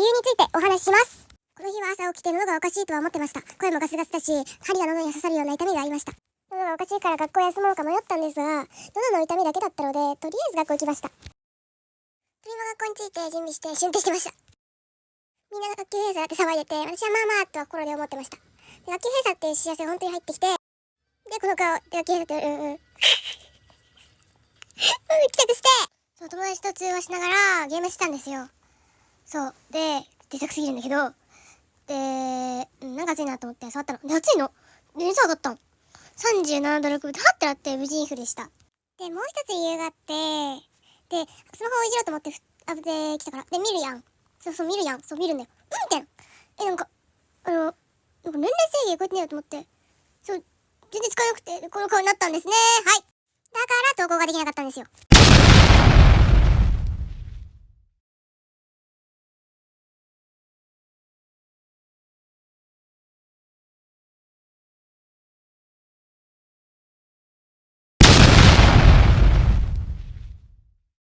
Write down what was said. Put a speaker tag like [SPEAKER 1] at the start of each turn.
[SPEAKER 1] 理由についてお話しします。この日は朝起きて喉がおかしいとは思ってました。声もガスガスだし、針が喉に刺さるような痛みがありました。喉がおかしいから学校休もうか迷ったんですが、喉の痛みだけだったので、とりあえず学校行きました。鳥も学校に着いて準備して準備してました。みんな学級閉鎖って騒いでて、私はまあまあとは心で思ってました。で、学級閉鎖っていう知らせが本当に入ってきて、で、この顔、で、学級閉鎖って、帰宅して、そう、友達と通話しながらゲームしてたんですよ。そう。で、出たくすぎるんだけど、で、なんか暑いなと思って触ったの。で、暑いの。で、熱上がったの。37度6分で、はってなって無事インフルでした。で、もう一つ理由があって、で、スマホをいじろうと思ってアップで来たから。で、見るやん。そう、見るやん。そう、見るんだよ。みたいな。なんか年齢制限超えてねえよと思って、そう、全然使えなくて、この顔になったんですね。はい。だから投稿ができなかったんですよ。